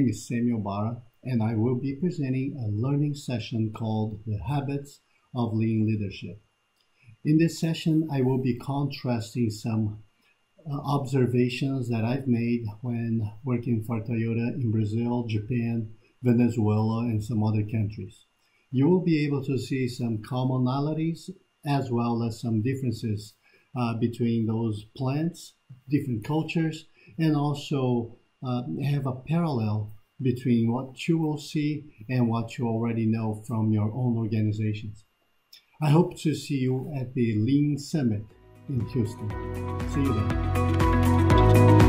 name is Sammy Obara, and I will be presenting a learning session called The Habits of Lean Leadership. In this session, I will be contrasting some observations that I've made when working for Toyota in Brazil, Japan, Venezuela, and some other countries. You will be able to see some commonalities as well as some differences between those plants, different cultures, and also have a parallel between what you will see and what you already know from your own organizations. I hope to see you at the Lean Summit in Houston. See you there.